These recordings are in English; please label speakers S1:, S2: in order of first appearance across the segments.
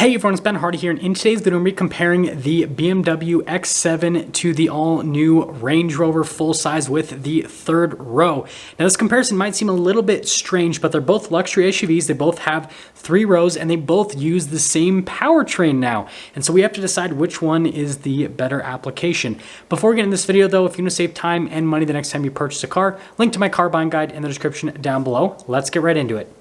S1: Hey everyone, it's Ben Hardy here, and in today's video, I'm going to be comparing the BMW X7 to the all-new Range Rover full-size with the third row. Now this comparison might seem a little bit strange, but they're both luxury SUVs, they both have 3 rows, and they both use the same powertrain now. And so we have to decide which one is the better application. Before we get in this video though, if you want to save time and money the next time you purchase a car, link to my car buying guide in the description down below. Let's get right into it.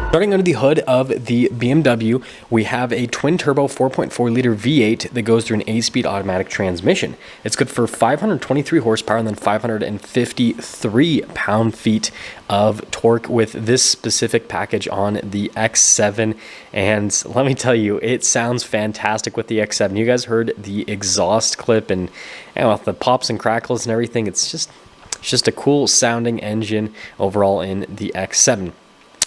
S1: Starting under the hood of the BMW, we have a twin-turbo 4.4-liter V8 that goes through an 8-speed automatic transmission. It's good for 523 horsepower and then 553 pound-feet of torque with this specific package on the X7. And let me tell you, it sounds fantastic with the X7. You guys heard the exhaust clip and with the pops and crackles and everything. It's just a cool sounding engine overall in the X7.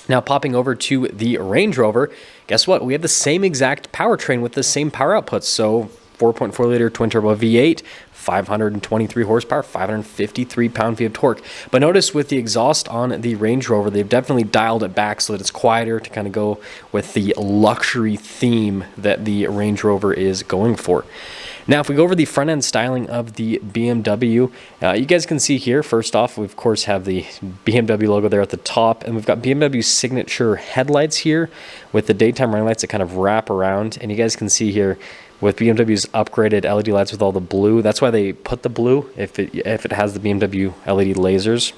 S1: Now popping over to the Range Rover, guess what? We have the same exact powertrain with the same power outputs. So 4.4-liter twin-turbo V8, 523 horsepower, 553 pound-feet of torque. But notice with the exhaust on the Range Rover, they've definitely dialed it back so that it's quieter to kind of go with the luxury theme that the Range Rover is going for. Now, if we go over the front-end styling of the BMW, you guys can see here, first off, we of course have the BMW logo there at the top, and we've got BMW signature headlights here with the daytime running lights that kind of wrap around. And you guys can see here with BMW's upgraded LED lights with all the blue. That's why they put the blue if it has the BMW LED lasers.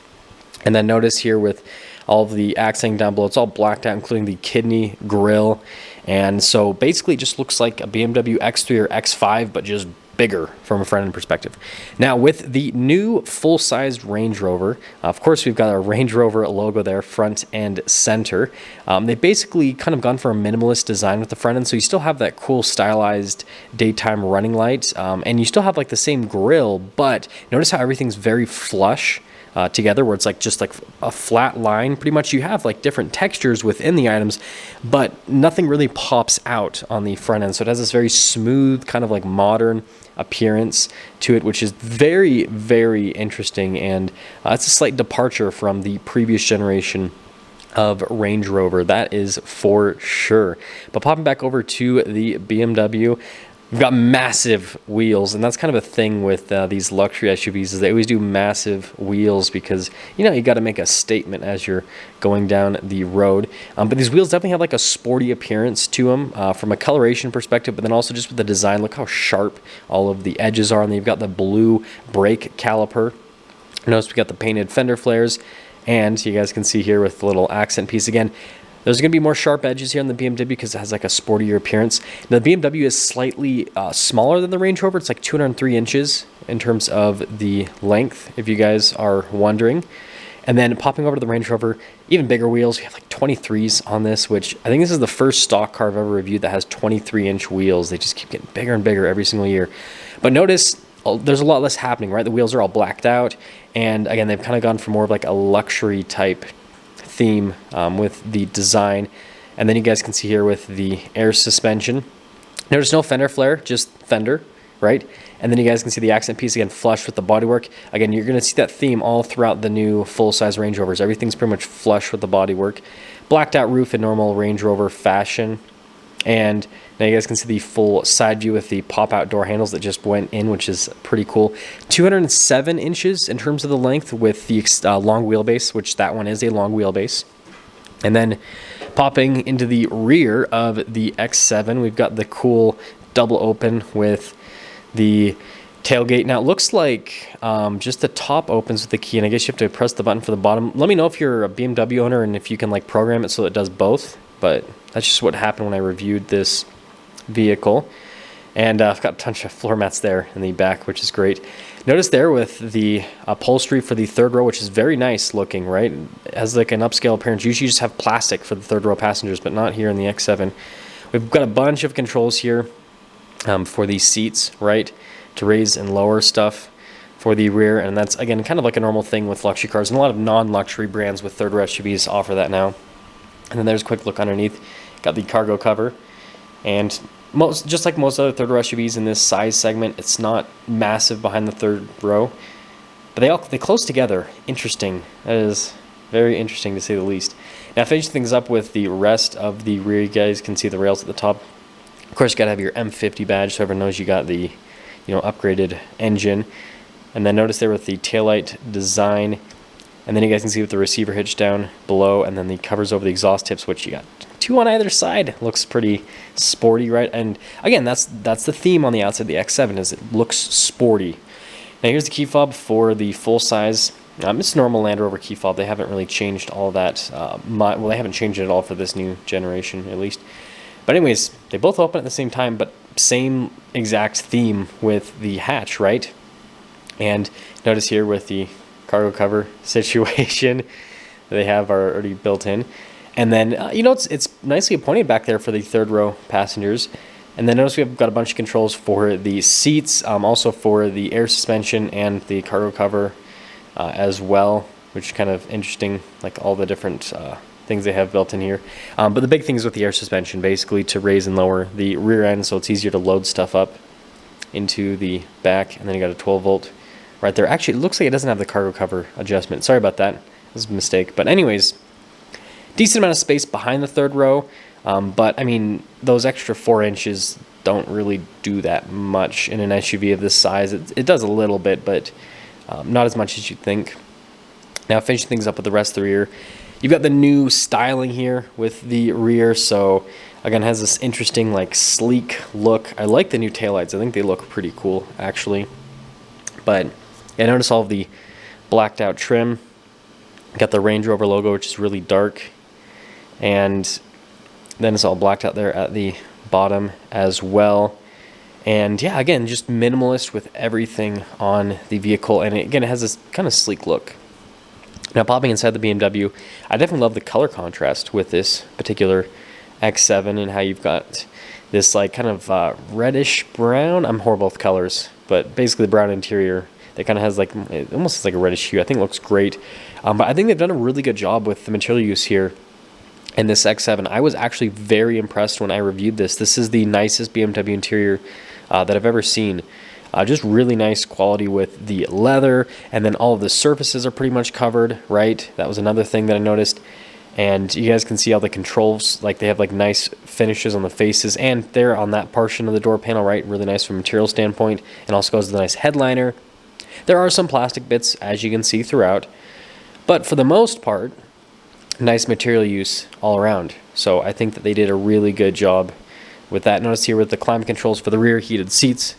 S1: And then notice here with all of the accenting down below, it's all blacked out, including the kidney grille. And so basically it just looks like a BMW X3 or X5, but just bigger from a front-end perspective. Now with the new full-sized Range Rover, of course we've got our Range Rover logo there, front and center. They've basically kind of gone for a minimalist design with the front end, so you still have that cool stylized daytime running light, and you still have like the same grille, but notice how everything's very flush together, where it's like just like a flat line. Pretty much you have like different textures within the items, but nothing really pops out on the front end. So it has this very smooth kind of like modern appearance to it, which is very, very interesting. And it's a slight departure from the previous generation of Range Rover, that is for sure. But popping back over to the BMW, we've got massive wheels, and that's kind of a thing with these luxury SUVs, is they always do massive wheels because, you know, you got to make a statement as you're going down the road. But these wheels definitely have like a sporty appearance to them from a coloration perspective, but then also just with the design. Look how sharp all of the edges are, and then you've got the blue brake caliper. Notice we got the painted fender flares, and you guys can see here with the little accent piece again. There's going to be more sharp edges here on the BMW because it has like a sportier appearance. Now, the BMW is slightly smaller than the Range Rover. It's like 203 inches in terms of the length, if you guys are wondering. And then popping over to the Range Rover, even bigger wheels. We have like 23s on this, which I think this is the first stock car I've ever reviewed that has 23-inch wheels. They just keep getting bigger and bigger every single year. But notice there's a lot less happening, right? The wheels are all blacked out. And again, they've kind of gone for more of like a luxury type theme with the design. And then you guys can see here with the air suspension, there's no fender flare, just fender, right? And then you guys can see the accent piece again, flush with the bodywork. Again, you're going to see that theme all throughout the new full-size Range Rovers. Everything's pretty much flush with the bodywork. Blacked out roof in normal Range Rover fashion. And now you guys can see the full side view with the pop-out door handles that just went in, which is pretty cool. 207 inches in terms of the length with the long wheelbase, which that one is a long wheelbase. And then popping into the rear of the X7, we've got the cool double open with the tailgate. Now it looks like just the top opens with the key, and I guess you have to press the button for the bottom. Let me know if you're a BMW owner and if you can like program it so it does both, but that's just what happened when I reviewed this vehicle. And I've got a bunch of floor mats there in the back, which is great. Notice there with the upholstery for the third row, which is very nice looking, right? It has like an upscale appearance. Usually you just have plastic for the third row passengers, but not here in the X7. We've got a bunch of controls here for these seats, right? To raise and lower stuff for the rear. And that's, again, kind of like a normal thing with luxury cars. And a lot of non-luxury brands with third row SUVs offer that now. And then there's a quick look underneath. Got the cargo cover. And just like most other third row SUVs in this size segment, it's not massive behind the third row, but they close together. Interesting. That is very interesting to say the least. Now, finishing things up with the rest of the rear, you guys can see the rails at the top. Of course, you gotta have your M50 badge so everyone knows you got the, upgraded engine. And then notice there with the taillight design, and then you guys can see with the receiver hitch down below, and then the covers over the exhaust tips, which you got 2 on either side. Looks pretty sporty, right? And again, that's the theme on the outside of the X7, is it looks sporty. Now here's the key fob for the full size. It's normal Land Rover key fob. They haven't really changed all that. Well, they haven't changed it at all for this new generation, at least. But anyways, they both open at the same time, but same exact theme with the hatch, right? And notice here with the cargo cover situation they have already built in. And then, it's nicely appointed back there for the third row passengers. And then notice we've got a bunch of controls for the seats, also for the air suspension and the cargo cover as well, which is kind of interesting, like all the different things they have built in here. But the big thing is with the air suspension, basically to raise and lower the rear end so it's easier to load stuff up into the back. And then you got a 12 volt right there. Actually, it looks like it doesn't have the cargo cover adjustment. Sorry about that. This was a mistake. But anyways, decent amount of space behind the third row. But, I mean, those extra 4 inches don't really do that much in an SUV of this size. It does a little bit, but not as much as you'd think. Now, finishing things up with the rest of the rear, you've got the new styling here with the rear. So, again, it has this interesting, like, sleek look. I like the new taillights. I think they look pretty cool, actually. But, yeah, notice all of the blacked out trim. Got the Range Rover logo, which is really dark. And then it's all blacked out there at the bottom as well. And yeah, again, just minimalist with everything on the vehicle. And again, it has this kind of sleek look. Now, popping inside the BMW, I definitely love the color contrast with this particular X7 and how you've got this like kind of reddish brown. I'm horrible with colors, but basically the brown interior that kind of has like, it almost has like a reddish hue. I think it looks great. But I think they've done a really good job with the material use here in this X7. I was actually very impressed when I reviewed this. This is the nicest BMW interior that I've ever seen. Just really nice quality with the leather, and then all of the surfaces are pretty much covered, right? That was another thing that I noticed. And you guys can see all the controls, like they have like nice finishes on the faces, and there on that portion of the door panel, right? Really nice from a material standpoint, and also goes with a nice headliner. There are some plastic bits, as you can see throughout, but for the most part, nice material use all around. So I think that they did a really good job with that. Notice here with the climate controls for the rear, heated seats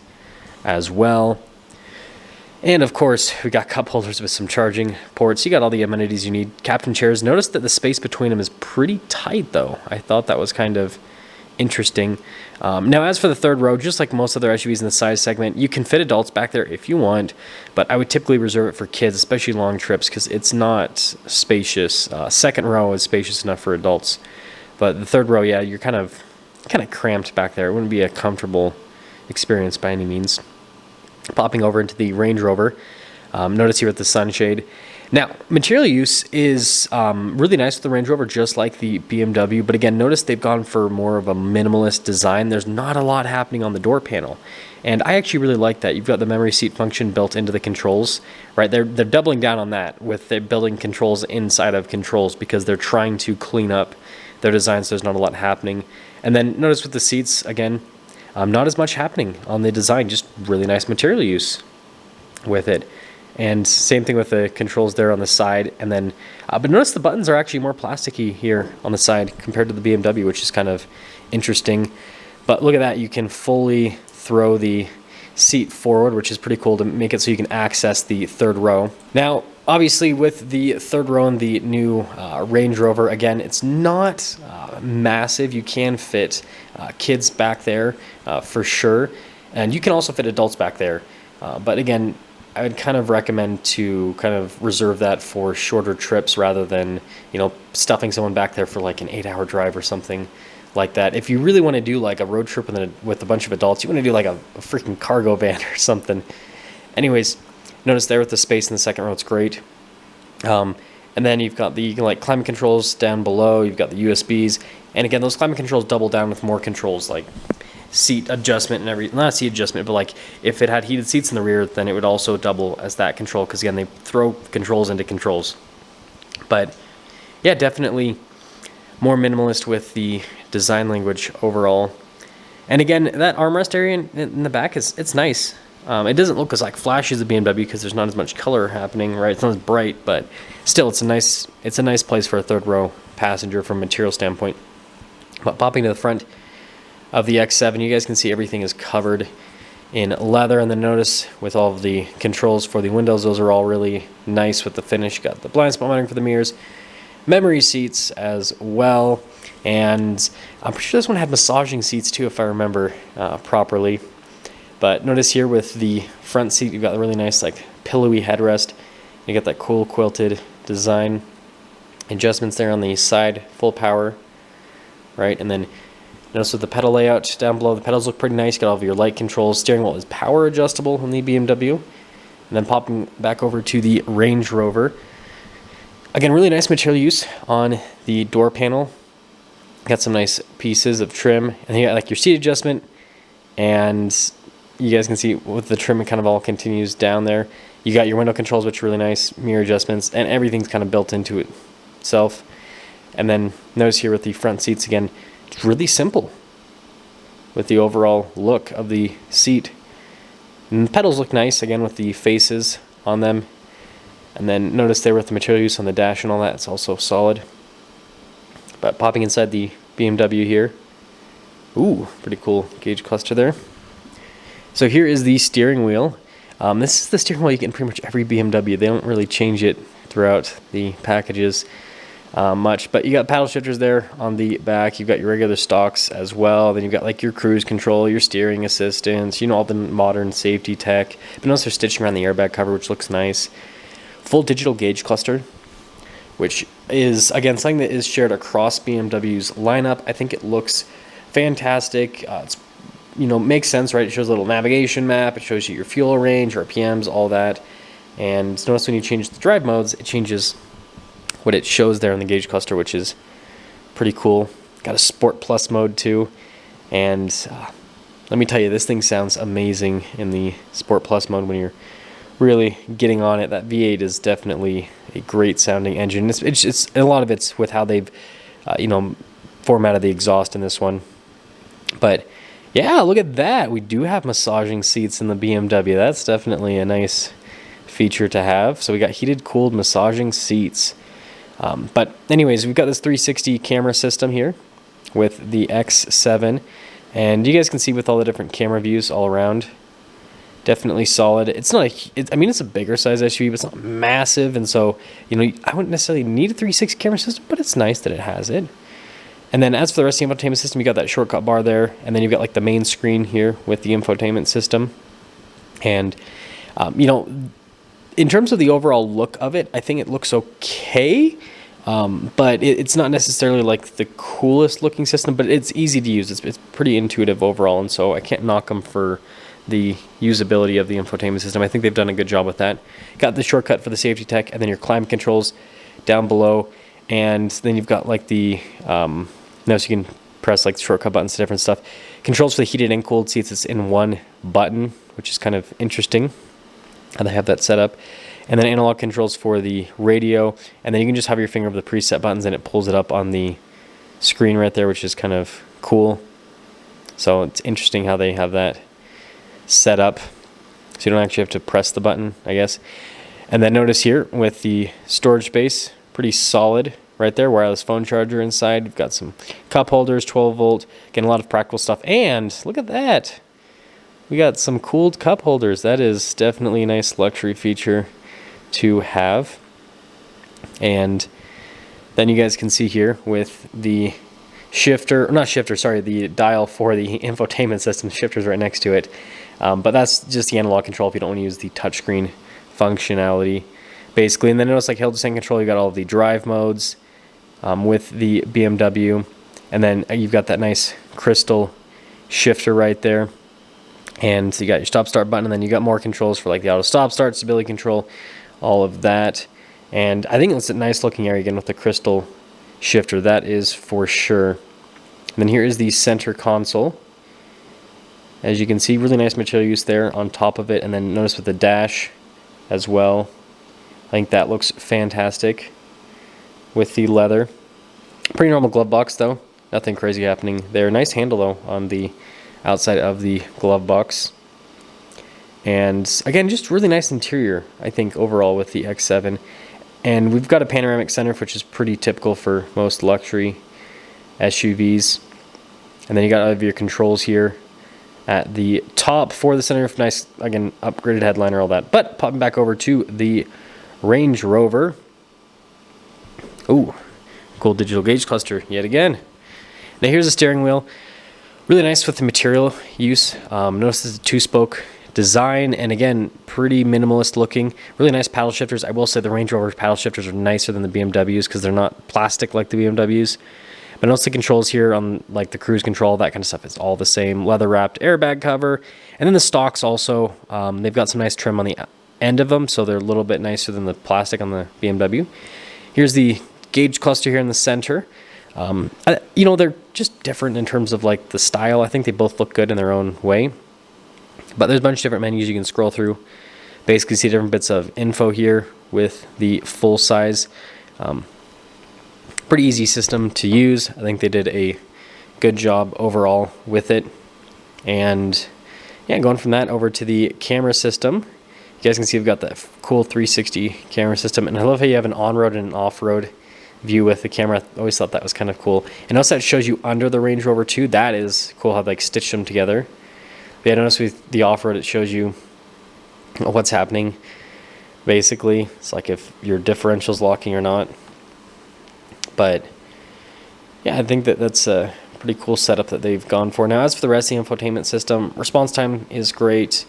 S1: as well. And of course, we got cup holders with some charging ports. You got all the amenities you need. Captain chairs. Notice that the space between them is pretty tight though. I thought that was kind of interesting. Now, as for the third row, just like most other SUVs in the size segment, you can fit adults back there if you want, but I would typically reserve it for kids, especially long trips, because it's not spacious. Second row is spacious enough for adults, but the third row, yeah, you're kind of cramped back there. It wouldn't be a comfortable experience by any means. Popping over into the Range Rover, notice here with the sunshade. Now, material use is really nice with the Range Rover, just like the BMW. But again, notice they've gone for more of a minimalist design. There's not a lot happening on the door panel. And I actually really like that. You've got the memory seat function built into the controls, right? They're doubling down on that with the building controls inside of controls because they're trying to clean up their design so there's not a lot happening. And then notice with the seats, again, not as much happening on the design, just really nice material use with it. And same thing with the controls there on the side. And then, but notice the buttons are actually more plasticky here on the side compared to the BMW, which is kind of interesting. But look at that, you can fully throw the seat forward, which is pretty cool to make it so you can access the third row. Now, Obviously, with the third row in the new Range Rover, again, it's not massive. You can fit kids back there for sure, and you can also fit adults back there. But again, I would kind of recommend to kind of reserve that for shorter trips rather than, you know, stuffing someone back there for like an 8-hour drive or something like that. If you really want to do like a road trip with a bunch of adults, you want to do like a freaking cargo van or something. Anyways, notice there with the space in the second row, it's great. And then you've got the like climate controls down below. You've got the USBs, and again, those climate controls double down with more controls like seat adjustment and not seat adjustment, but like if it had heated seats in the rear, then it would also double as that control, because again, they throw controls into controls. But yeah, definitely more minimalist with the design language overall. And again, that armrest area in the back it's nice. It doesn't look as like flashy as a BMW because there's not as much color happening, right? It's not as bright, but still, it's a nice place for a third row passenger from a material standpoint. But popping to the front of the X7, you guys can see everything is covered in leather, and then notice with all of the controls for the windows, those are all really nice with the finish. Got the blind spot monitoring for the mirrors, memory seats as well, and I'm pretty sure this one had massaging seats too, if I remember properly. But notice here with the front seat, you've got a really nice like pillowy headrest. You got that cool quilted design. Adjustments there on the side, full power, right? And then notice with the pedal layout down below, the pedals look pretty nice. Got all of your light controls. Steering wheel is power adjustable on the BMW. And then popping back over to the Range Rover. Again, really nice material use on the door panel. Got some nice pieces of trim. And then you got like your seat adjustment, and you guys can see with the trim, it kind of all continues down there. You got your window controls, which are really nice, mirror adjustments, and everything's kind of built into itself. And then notice here with the front seats, again, it's really simple with the overall look of the seat. And the pedals look nice, again, with the faces on them. And then notice there with the material use on the dash and all that, it's also solid. But popping inside the BMW here, ooh, pretty cool gauge cluster there. So here is the steering wheel. This is the steering wheel you get in pretty much every BMW. They don't really change it throughout the packages much, but you got paddle shifters there on the back. You've got your regular stocks as well. Then you've got like your cruise control, your steering assistance, you know, all the modern safety tech. But notice they're stitching around the airbag cover, which looks nice. Full digital gauge cluster, which is, again, something that is shared across BMW's lineup. I think it looks fantastic. It's, you know, makes sense, right? It shows a little navigation map. It shows you your fuel range, RPMs, all that. And notice when you change the drive modes, it changes what it shows there in the gauge cluster, which is pretty cool. Got a Sport Plus mode too. And let me tell you, this thing sounds amazing in the Sport Plus mode when you're really getting on it. That V8 is definitely a great sounding engine. It's a lot of it's with how they've, you know, formatted the exhaust in this one. But yeah, look at that. We do have massaging seats in the BMW. That's definitely a nice feature to have. So we got heated, cooled massaging seats. But anyways, we've got this 360 camera system here with the X7. And you guys can see with all the different camera views all around. Definitely solid. It's not I mean, it's a bigger size SUV, but it's not massive. And so, you know, I wouldn't necessarily need a 360 camera system, but it's nice that it has it. And then as for the rest of the infotainment system, you got that shortcut bar there, and then you've got like the main screen here with the infotainment system. And, you know, in terms of the overall look of it, I think it looks okay, but it's not necessarily like the coolest looking system, but it's easy to use. It's pretty intuitive overall, and so I can't knock them for the usability of the infotainment system. I think they've done a good job with that. Got the shortcut for the safety tech, and then your climate controls down below, and then you've got like the notice you can press like the shortcut buttons to different stuff. Controls for the heated and cooled seats, it's in one button, which is kind of interesting how they have that set up. And then analog controls for the radio, and then you can just have your finger over the preset buttons and it pulls it up on the screen right there, which is kind of cool. So it's interesting how they have that set up, so you don't actually have to press the button, I guess. And then notice here with the storage space, pretty solid right there. Wireless phone charger inside. You've got some cup holders, 12 volt. Again, a lot of practical stuff. And look at that. We got some cooled cup holders. That is definitely a nice luxury feature to have. And then you guys can see here with the shifter, not shifter, sorry, the dial for the infotainment system. Shifter's right next to it. But that's just the analog control if you don't want to use the touchscreen functionality, basically. And then notice like hill descent control, you got all of the drive modes with the BMW. And then you've got that nice crystal shifter right there. And so you got your stop start button, and then you got more controls for like the auto stop start, stability control, all of that. And I think it's a nice looking area again with the crystal shifter, that is for sure. And then here is the center console. As you can see, really nice material use there on top of it. And then notice with the dash as well. I think that looks fantastic with the leather. Pretty normal glove box though. Nothing crazy happening there. Nice handle though on the outside of the glove box. And again, just really nice interior, I think, overall with the X7. And we've got a panoramic sunroof, which is pretty typical for most luxury SUVs. And then you got all of your controls here at the top for the sunroof. Nice, again, upgraded headliner, all that. But popping back over to the Range Rover. Ooh, cool digital gauge cluster yet again. Now here's the steering wheel. Really nice with the material use. Notice it's a 2-spoke design, and again, pretty minimalist looking. Really nice paddle shifters. I will say the Range Rover paddle shifters are nicer than the BMWs because they're not plastic like the BMWs. But notice the controls here on like the cruise control, that kind of stuff is all the same. Leather wrapped airbag cover. And then the stocks also, they've got some nice trim on the end of them, so they're a little bit nicer than the plastic on the BMW. Here's the gauge cluster here in the center. You know, they're just different in terms of like the style. I think they both look good in their own way. But there's a bunch of different menus you can scroll through. Basically see different bits of info here with the full size. Pretty easy system to use. I think they did a good job overall with it. And yeah, going from that over to the camera system. You guys can see we've got that cool 360 camera system. And I love how you have an on-road and an off-road view with the camera. I always thought that was kind of cool. And also it shows you under the Range Rover too. That is cool how they like stitched them together. But yeah, notice with the off-road it shows you what's happening. Basically, it's like if your differential's locking or not. But yeah, I think that that's a pretty cool setup that they've gone for. Now, as for the rest of the infotainment system, response time is great.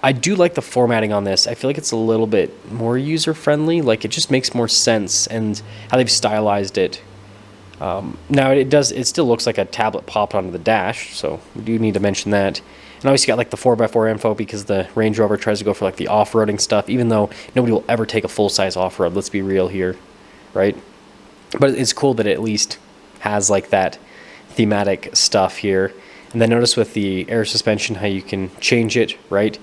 S1: I do like the formatting on this. I feel like it's a little bit more user-friendly. Like, it just makes more sense, and how they've stylized it. Now, it still looks like a tablet popped onto the dash, so we do need to mention that. And obviously got like the 4x4 info because the Range Rover tries to go for like the off-roading stuff, even though nobody will ever take a full-size off-road. Let's be real here, right? But it's cool that it at least has like that thematic stuff here. And then notice with the air suspension how you can change it, right?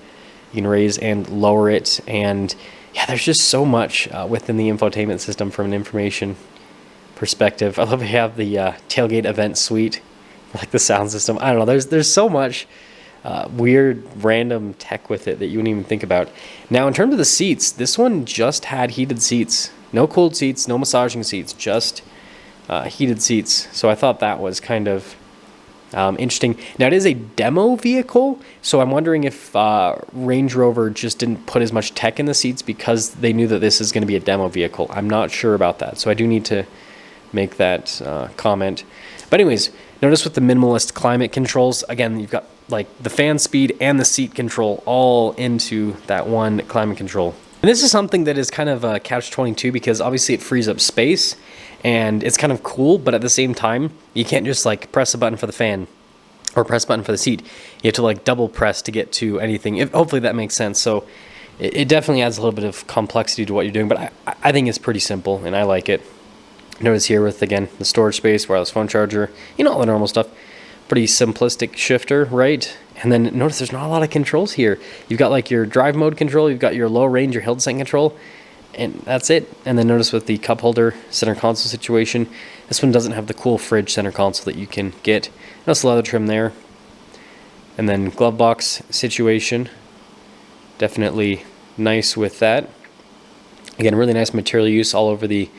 S1: You can raise and lower it. And yeah, there's just so much within the infotainment system from an information perspective. I love how you have the tailgate event suite, like the sound system. I don't know, there's so much weird random tech with it that you wouldn't even think about. Now in terms of the seats, this one just had heated seats. No cooled seats, no massaging seats, just heated seats. So I thought that was kind of interesting. Now it is a demo vehicle, so I'm wondering if Range Rover just didn't put as much tech in the seats because they knew that this is going to be a demo vehicle. I'm not sure about that, so I do need to make that comment. But anyways, notice with the minimalist climate controls, again, you've got like the fan speed and the seat control all into that one climate control. And this is something that is kind of a catch-22 because obviously it frees up space and it's kind of cool, but at the same time, you can't just like press a button for the fan or press a button for the seat. You have to like double press to get to anything. Hopefully that makes sense. So it definitely adds a little bit of complexity to what you're doing, but I think it's pretty simple and I like it. Notice here with, again, the storage space, wireless phone charger, you know, all the normal stuff. Pretty simplistic shifter, right? And then notice there's not a lot of controls here. You've got like your drive mode control, you've got your low range, your hill descent control, and that's it. And then notice with the cup holder center console situation, this one doesn't have the cool fridge center console that you can get. Notice the leather trim there. And then glove box situation, definitely nice with that. Again, really nice material use all over the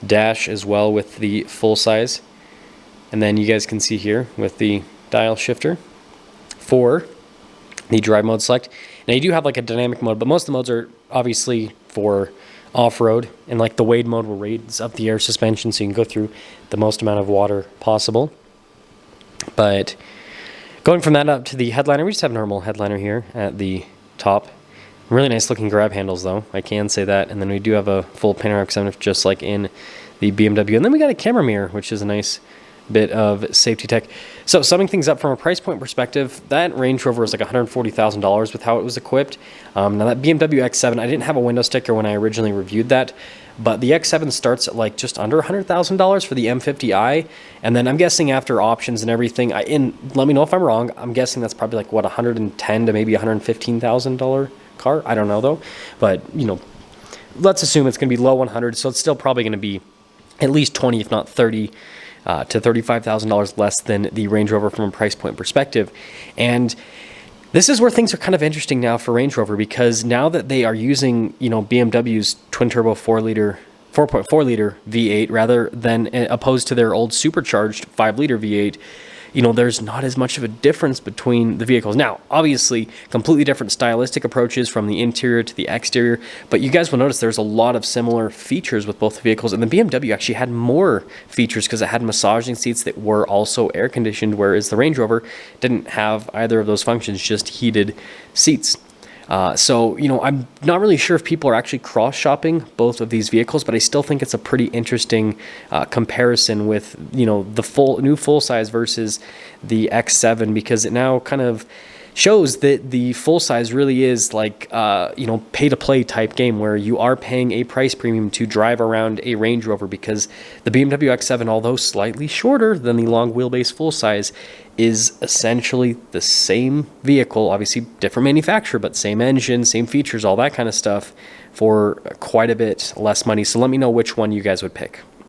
S1: dash as well with the full size. And then you guys can see here with the dial shifter for the drive mode select. Now you do have like a dynamic mode, but most of the modes are obviously for off-road in like the wade mode, will raise up the air suspension so you can go through the most amount of water possible. But going from that up to the headliner, we just have a normal headliner here at the top. Really nice looking grab handles though, I can say that. And then we do have a full panoramic sunroof just like in the BMW. And then we got a camera mirror, which is a nice bit of safety tech. So summing things up from a price point perspective, that Range Rover is like $140,000 with how it was equipped. Now that BMW X7, I didn't have a window sticker when I originally reviewed that, but the X7 starts at like just under $100,000 for the M50i. And then I'm guessing after options and everything, let me know if I'm wrong, I'm guessing that's probably like what, $110,000 to maybe $115,000 car. I don't know though, but you know, let's assume it's going to be low 100. So it's still probably going to be at least 20, if not 30 to $35,000 less than the Range Rover from a price point perspective. And this is where things are kind of interesting now for Range Rover, because now that they are using, you know, BMW's twin turbo 4.4 liter V8 rather than opposed to their old supercharged 5 liter V8, you know, there's not as much of a difference between the vehicles. Now, obviously, completely different stylistic approaches from the interior to the exterior, but you guys will notice there's a lot of similar features with both vehicles, and the BMW actually had more features because it had massaging seats that were also air-conditioned, whereas the Range Rover didn't have either of those functions, just heated seats. So, you know, I'm not really sure if people are actually cross-shopping both of these vehicles, but I still think it's a pretty interesting comparison with, you know, the new full-size versus the X7, because it now kind of shows that the full-size really is like, you know, pay-to-play type game where you are paying a price premium to drive around a Range Rover, because the BMW X7, although slightly shorter than the long wheelbase full-size, is essentially the same vehicle, obviously different manufacturer, but same engine, same features, all that kind of stuff, for quite a bit less money. So let me know which one you guys would pick.